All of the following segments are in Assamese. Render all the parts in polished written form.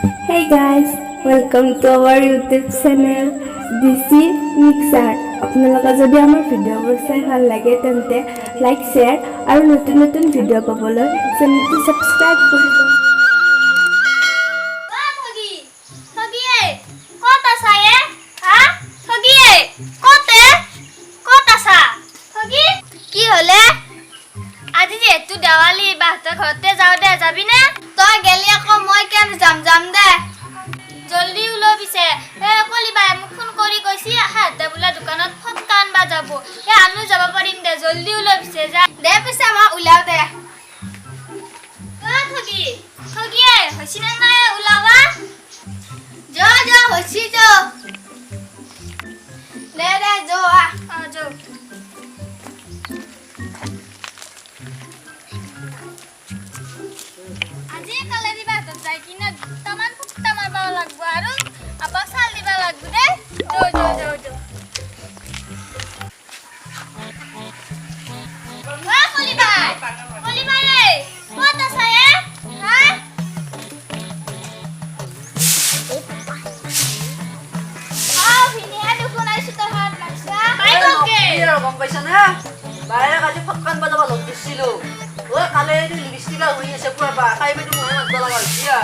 Hey guys, welcome to our YouTube channel DC Mixer. আপোনালোকে যদি আমাৰ ভিডিঅ'বোৰ চাই ভাল লাগে তেন্তে লাইক, শ্বেয়াৰ আৰু নতুন নতুন ভিডিঅ' পাবলৈ চেনেলটো সাবস্ক্ৰাইব কৰিব। আজি যেহেতু দেৱালী বাহতৰ ঘৰতে যাও দে যাবি নে তই গেলি আকৌ মই কেন যাম দে জলদি উলো পিছে কলিবাই মোক ফোন কৰি কৈছি হাতে বুলা দোকানত ফটকা আনবা যাব আমিও যাব পাৰিম দে জলদি উলো পিছে যা দে পিছে মই উলাও দে ঠগি হৈছি না নাই উলাবা যা হৈছি যা দে যো যো আজি কালে দিবা তো যাই কিনা তামান ফুটা মারবা লাগবো আৰু আপা সাল দিবা লাগবো দে যো কলিবাই রে কত আছে হ্যাঁ ভিনিয়া দেখুন আইছো তোর হাত লাগছা বাই গকে গম পাইছ না বাইরে কালি ফটকান বাজাব লগ দিছিলো ও কালে লিপস্টিকা হই আছে পুরা বা খাইবে তুমি মনে মত লাগা দিয়া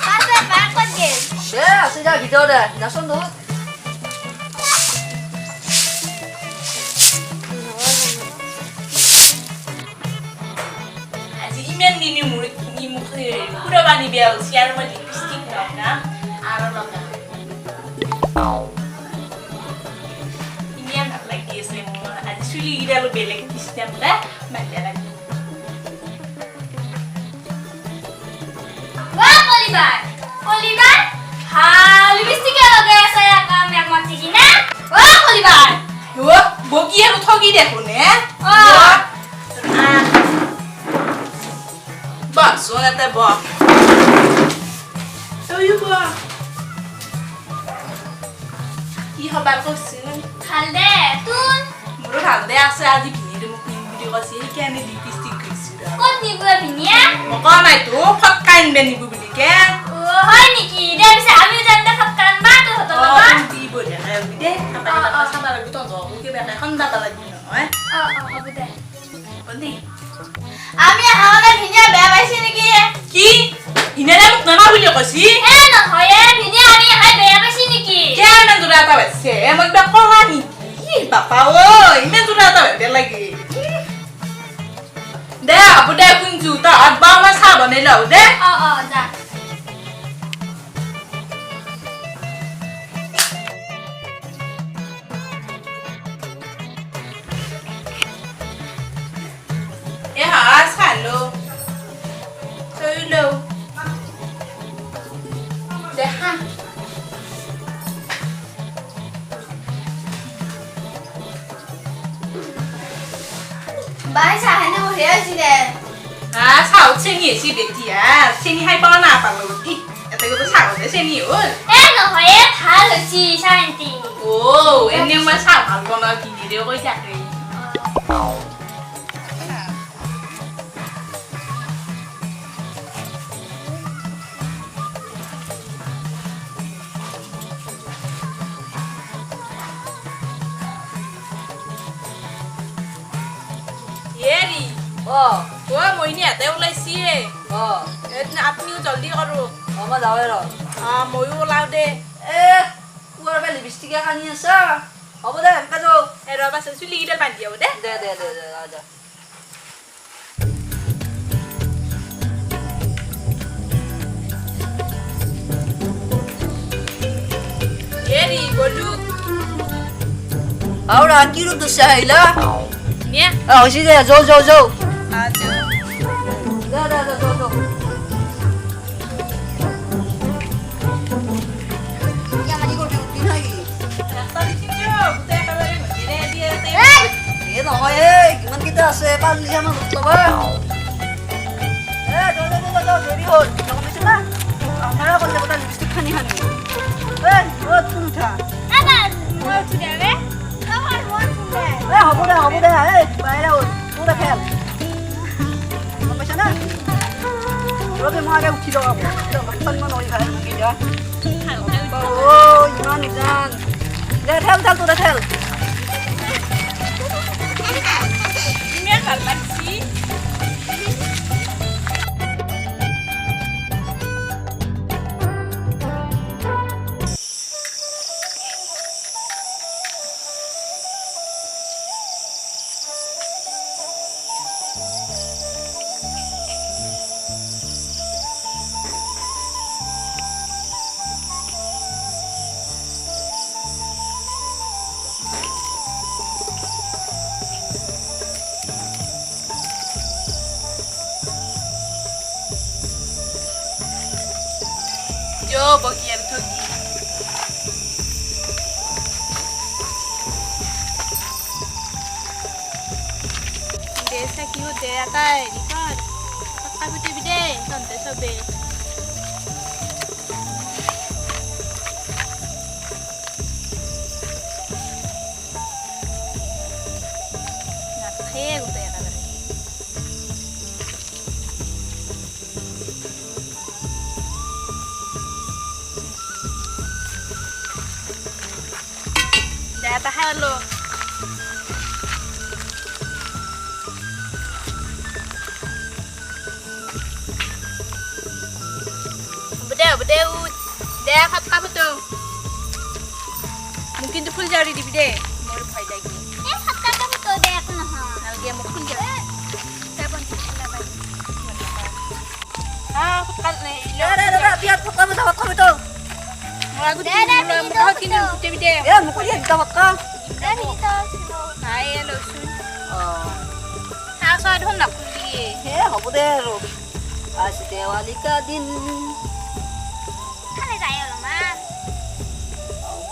পাছে বাক কত গেল সে আছে যা ভিতরে যাসন তো আজি ইমান দিনি মুখ পুরা বানি বিয়া হইছি আর মই লিপস্টিক লগা আর লগা ইমান ভাল লাগি আছে মোৰ আজি চুলি গিডালো বেলেগ সিস্টেম দে মাইয়া লাগি কলিবাই হা লিপস্টিক লগাই আছে কাম এক মাটি কিনা কলিবাই ও বগি আর ঠগি দেখো নে বাস সোনাতে ব কি হবার করছিস ভাল দে তুন মোর ভাল দে আছে আজি ভিনিরে মোক নিম বুলি কৈছে সেইকাৰণে লিপস্টিক কৰিছিল কত নিব ভিনিয়া মোক নাই তো ফটকা আনবে নিব বুলি কে হয় নেকি দে পিছে আমি জানতে ফটকান মা তো হতো বাবা দিব দে দে খাবা খাবা লাগি তো যাব কি বেটা খন্দা লাগি নহয় হ'ব দে বন্ধি আমি হাওলে ভিনিয়া বেয়া পাইছি নেকি কি ইনেৰে মোক নামা বুলি কৈছি নহয় ভিনিয়া আমি হাই বেয়া পাইছি নেকি কেন দুৰা এটা হৈছে মই কিবা কলা নেকি বাপা ঐ ইমান দুৰা এটা বেয়া লাগে দে আবু দে কুঞ্জু তা আব্বা মই চাহ বনাই লও দে যা এ হা চালো চইলো দেখা বাই চাহনে বহি আছি দে চাও চেনি আছে বেটিয়া চেনি খাই পাও না পালো এটা কথা চাওতে চেনি হল নহয় ভাল হৈছি শান্তি ও এনে মই চাহ ভাল বনাও কিনি দে কৈ থাকে এৰি ও ও মইনি হাতে ওলাইছি ও আপনিও জলদি কৰো আমা যাওয়ে ৰ ময়ো ওলাও দে এ পুৰা বে লিপস্টিকা কানি আছে হ'ব দে কাজো এ ৰবা চুলি গিডাল বান্ধি দিও দে দে আজা এৰি বলু আউরা কি রূপ দশা হইলা নিয়া হইছি দে যাও আচ্ছা দে যাও কেমনি করবি উঠি নাই ৰাস্তা দেখিছো গোটেই একেবাৰে ঘূৰি দিয়ে এ নহয় কিমান কিটা আছে 5 লিটাৰ মান উঠবা যাও দেৰি হ'ল গম পাইছ না আমাৰা কলে কথা লিপস্টিক খানি কোন উঠা মই উঠি দেবে হ'ব দে বাহিৰে হ'ল তোৰ খেল গম পাইছ না Rồi cái mai cái chilo apa? Kita makan mana orang kaya mungkin বিয়া অ' ইমান উজান দে ঠেল ঠেল তোৰে ঠেল ইমান ভাল লাগছি Yo bagi yang togi. Desa kiu dea kai di kan. Kakak bide bide santai sobe. Nak khe udah kan. Data hello. Bedeu. Dea khat ka betul. Mungkin tu full jari di bide. Mau fai lagi. khat ka betul deh aku nah. Lagi mau full jari. Sabon sila ba? Ah, khat ni. দে বিয়াত ফটকা মজা ফটকা বেটো Mau aku mau kini bide bide. এ মোক দিয়ে দুটা ফটকা Deh itu silo. Hai hello sun. অ' Ha so dhon na kuliye. হে হ'ব দে আৰু আজ দেৱালী কা দিন Kale jayo lo man.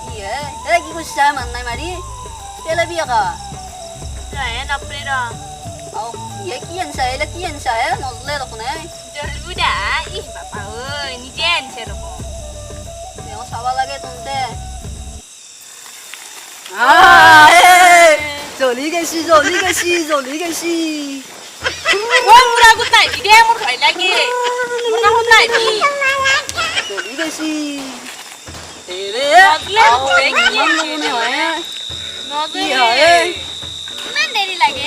কি হে এ কি কৈছা মান নাই মাৰি তেলে বিয়া কা Saya nak pera. আও কি আনছা হে নজলে দেখোন হে Dulu dah. Ih bapak oi, ni jen seroko. তেওঁ চাব লাগে তন্তে জ্বলি গৈছি Wah, murah aku naik. Dia murah lagi. Murah aku naik ni. জ্বলি গৈছি Nozul. Cuman dari lagi.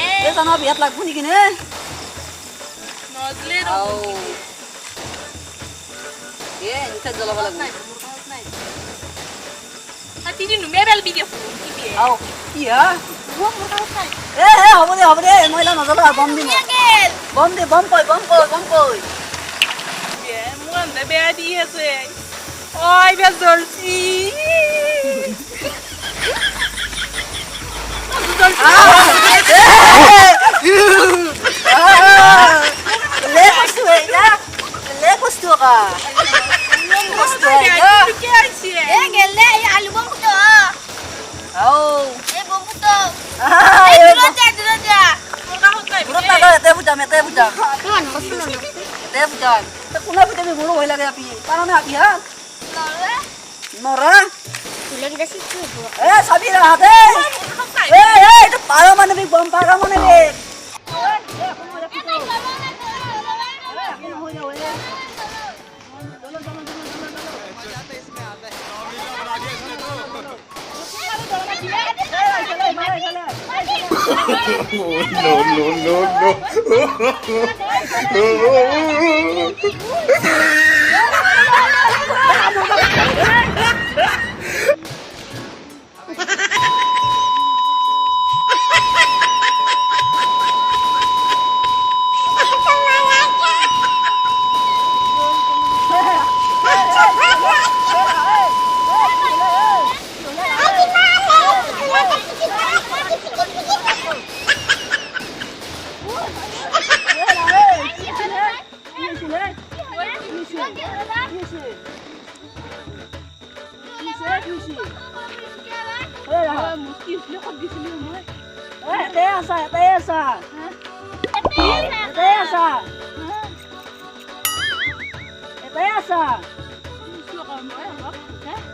বিয়াত লাগব নেকি নে Nozul. আও এ ইনকে জ্বলাব লাগব Hati ni numero video phone ki be. আও কি হা Wah, murah aku naik. এ হ'ব দে মইলা নজ্বলা বম দিম Gel. বম কই Dia muan dah be adi hase. Oi, be zolsi. লে বস্তু কা Eh gel deh, ya alu bom puto. আও Bom puto. Dulu aja. Murah aku naik. পুরো টাকা এতে বুঝাম কোনা পিতে বড় হই লাগে আপি কারণে আপি হ্যাঁ Lalu. নরা Tulang dah situ. এ সাবিরা হাতে এটা পারা মানে বম পারা মানে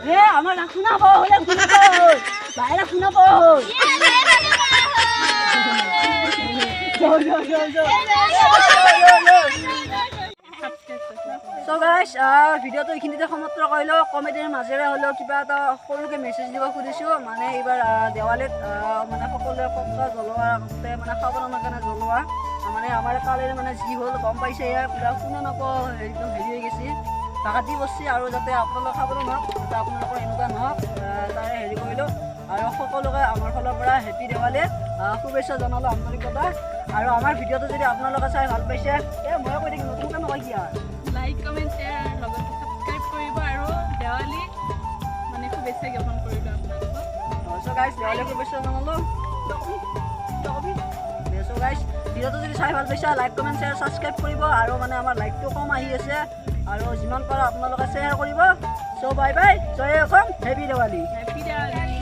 রে আমার শুনা পাওয়া হলে শুনা পাওয়া হল বাইরে শুনা পাওয়া হল তো গাইছ ভিডিঅ'টো এইখিনিতে সমাপ্ত কৰিলোঁ কমেডিৰ মাজেৰে হ'লেও কিবা এটা সৰুকৈ মেছেজ দিব খুজিছোঁ মানে এইবাৰ দেৱালীত মানে সকলোৱে ফটকা জ্বলোৱাৰ আগতে মানে সাৱধানৰ কাৰণে জ্বলোৱা মানে আমাৰ কালিৰ মানে যি হ'ল গম পাইছে ইয়াৰ পুৰা কোনো নকওঁ একদম হেৰি হৈ গৈছে ডাকাতি বস্তি আৰু যাতে আপোনালোক সাৱধান হওক যাতে আপোনালোকৰ এনেকুৱা নহওক তাৰে হেৰি কৰিলোঁ আৰু সকলোকে আমাৰ ফালৰ পৰা হেপী দেৱালী শুভেচ্ছা জনালোঁ আন্তৰিকতা আৰু আমাৰ ভিডিঅ'টো যদি আপোনালোকে চাই ভাল পাইছে মই কৈ থাকিম নতুনকৈ নহয় কি আৰু লাইক কমেণ্ট শ্বেয়াৰ আৰু লগতে ছাবস্ক্ৰাইব কৰিব আৰু দেৱালী মানে শুভেচ্ছা জ্ঞাপন কৰিলোঁ আপোনালোকক চ' গাইছ দেৱালী শুভেচ্ছা জনালোঁ চ' গাইছ ভিডিঅ'টো যদি চাই ভাল পাইছে লাইক কমেণ্ট শ্বেয়াৰ ছাবস্ক্ৰাইব কৰিব আৰু মানে আমাৰ লাইকটো কম আহি আছে আৰু যিমান পাৰা আপোনালোকে শ্বেয়াৰ কৰিব চ' বাই বাই জয় অসম হেপী দেৱালী হেপী দেৱালী